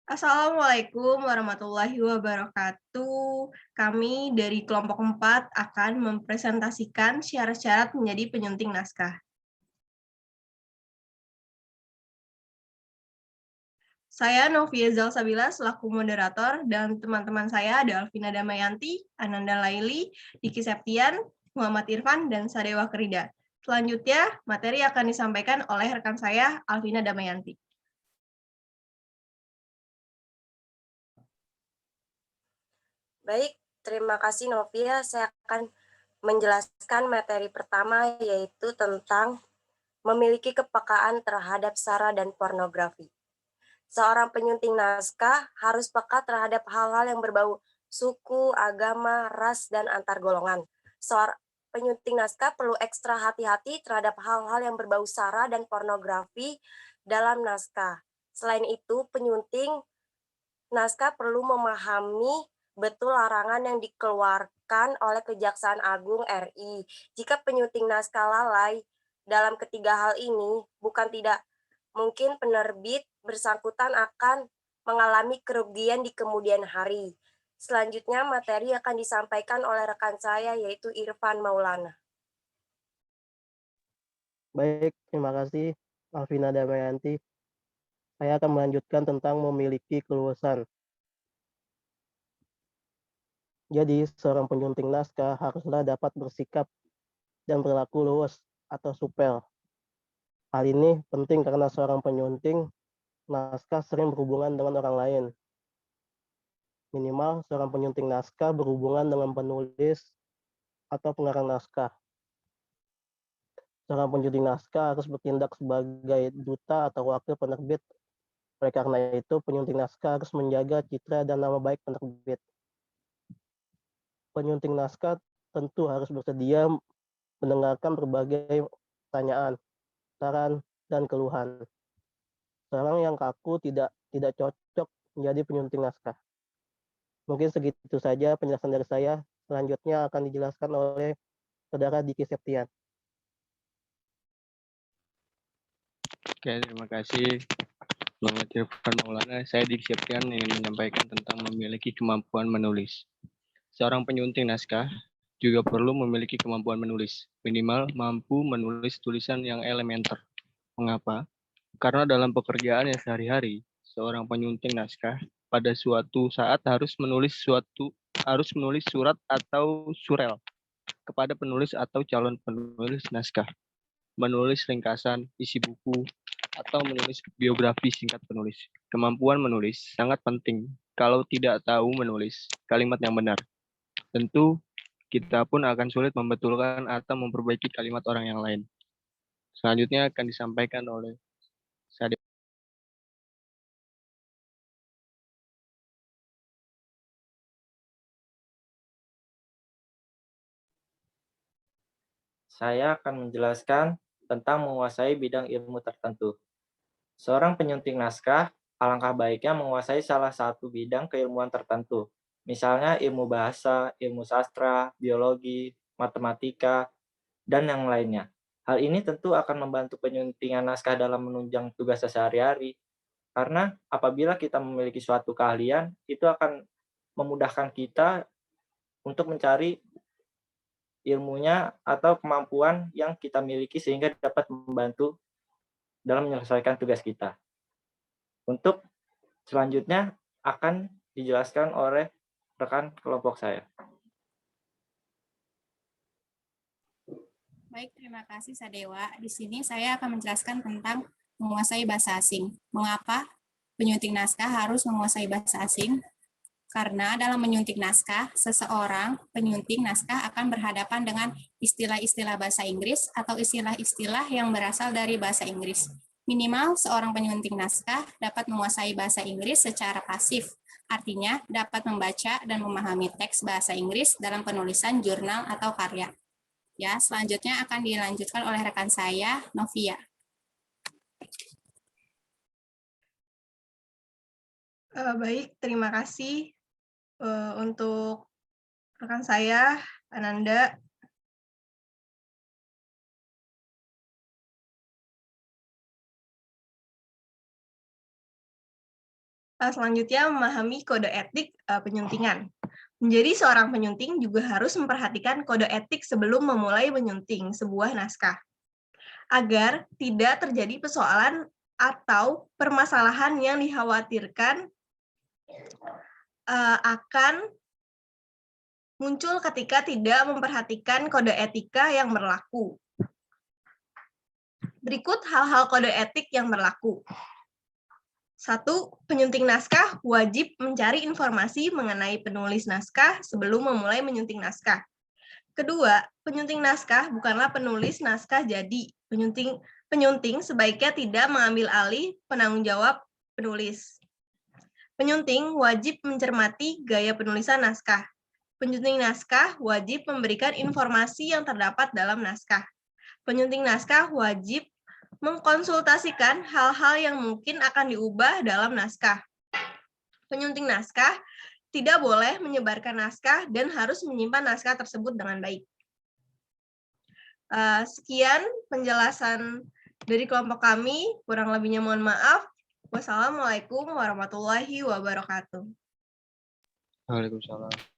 Assalamualaikum warahmatullahi wabarakatuh. Kami dari kelompok 4 akan mempresentasikan syarat-syarat menjadi penyunting naskah. Saya Novia Zalsabila selaku moderator dan teman-teman saya ada Alvina Damayanti, Ananda Laili, Diki Septian, Muhammad Irfan, dan Sadewa Kerida. Selanjutnya, materi akan disampaikan oleh rekan saya, Alvina Damayanti. Baik, terima kasih Novia. Saya akan menjelaskan materi pertama yaitu tentang memiliki kepekaan terhadap sara dan pornografi. Seorang penyunting naskah harus peka terhadap hal-hal yang berbau suku, agama, ras, dan antar golongan. Seorang penyunting naskah perlu ekstra hati-hati terhadap hal-hal yang berbau sara dan pornografi dalam naskah. Selain itu, penyunting naskah perlu memahami betul larangan yang dikeluarkan oleh Kejaksaan Agung RI. Jika penyunting naskah lalai dalam ketiga hal ini, bukan tidak mungkin penerbit bersangkutan akan mengalami kerugian di kemudian hari. Selanjutnya materi akan disampaikan oleh rekan saya yaitu Irfan Maulana. Baik, terima kasih Alvina Damayanti. Saya akan melanjutkan tentang memiliki keluasan. Jadi, seorang penyunting naskah haruslah dapat bersikap dan berlaku luwes atau supel. Hal ini penting karena seorang penyunting naskah sering berhubungan dengan orang lain. Minimal seorang penyunting naskah berhubungan dengan penulis atau pengarang naskah. Seorang penyunting naskah harus bertindak sebagai duta atau wakil penerbit. Oleh karena itu, penyunting naskah harus menjaga citra dan nama baik penerbit. Penyunting naskah tentu harus bersedia mendengarkan berbagai pertanyaan, saran, dan keluhan. Seorang yang kaku tidak cocok menjadi penyunting naskah. Mungkin segitu saja penjelasan dari saya. Selanjutnya akan dijelaskan oleh Saudara Diki Septian. Oke, terima kasih Muhammad Irfan Maulana. Saya Diki Septian ingin menyampaikan tentang memiliki kemampuan menulis. Seorang penyunting naskah juga perlu memiliki kemampuan menulis, minimal mampu menulis tulisan yang elementer. Mengapa? Karena dalam pekerjaannya sehari-hari, seorang penyunting naskah pada suatu saat harus menulis surat atau surel kepada penulis atau calon penulis naskah, menulis ringkasan, isi buku, atau menulis biografi singkat penulis. Kemampuan menulis sangat penting. Kalau tidak tahu menulis kalimat yang benar, tentu kita pun akan sulit membetulkan atau memperbaiki kalimat orang yang lain. Selanjutnya akan disampaikan oleh Sade. Saya akan menjelaskan tentang menguasai bidang ilmu tertentu. Seorang penyunting naskah, alangkah baiknya menguasai salah satu bidang keilmuan tertentu, misalnya ilmu bahasa, ilmu sastra, biologi, matematika, dan yang lainnya. Hal ini tentu akan membantu penyuntingan naskah dalam menunjang tugas sehari-hari, karena apabila kita memiliki suatu keahlian, itu akan memudahkan kita untuk mencari ilmunya atau kemampuan yang kita miliki sehingga dapat membantu dalam menyelesaikan tugas kita. Untuk selanjutnya akan dijelaskan oleh rekan kelompok saya. Baik, terima kasih Sadewa. Di sini saya akan menjelaskan tentang menguasai bahasa asing. Mengapa penyunting naskah harus menguasai bahasa asing? Karena dalam menyunting naskah, seseorang penyunting naskah akan berhadapan dengan istilah-istilah bahasa Inggris atau istilah-istilah yang berasal dari bahasa Inggris. Minimal seorang penyunting naskah dapat menguasai bahasa Inggris secara pasif, artinya dapat membaca dan memahami teks bahasa Inggris dalam penulisan jurnal atau karya. Ya, selanjutnya akan dilanjutkan oleh rekan saya, Novia. Baik, terima kasih untuk rekan saya, Ananda. Selanjutnya, memahami kode etik penyuntingan. Menjadi seorang penyunting juga harus memperhatikan kode etik sebelum memulai menyunting sebuah naskah, agar tidak terjadi persoalan atau permasalahan yang dikhawatirkan akan muncul ketika tidak memperhatikan kode etika yang berlaku. Berikut hal-hal kode etik yang berlaku. 1. Penyunting naskah wajib mencari informasi mengenai penulis naskah sebelum memulai menyunting naskah. Kedua, penyunting naskah bukanlah penulis naskah jadi. Penyunting sebaiknya tidak mengambil alih penanggung jawab penulis. Penyunting wajib mencermati gaya penulisan naskah. Penyunting naskah wajib memberikan informasi yang terdapat dalam naskah. Penyunting naskah wajib mengkonsultasikan hal-hal yang mungkin akan diubah dalam naskah. Penyunting naskah tidak boleh menyebarkan naskah dan harus menyimpan naskah tersebut dengan baik. Sekian penjelasan dari kelompok kami, kurang lebihnya mohon maaf. Wassalamualaikum warahmatullahi wabarakatuh. Waalaikumsalam.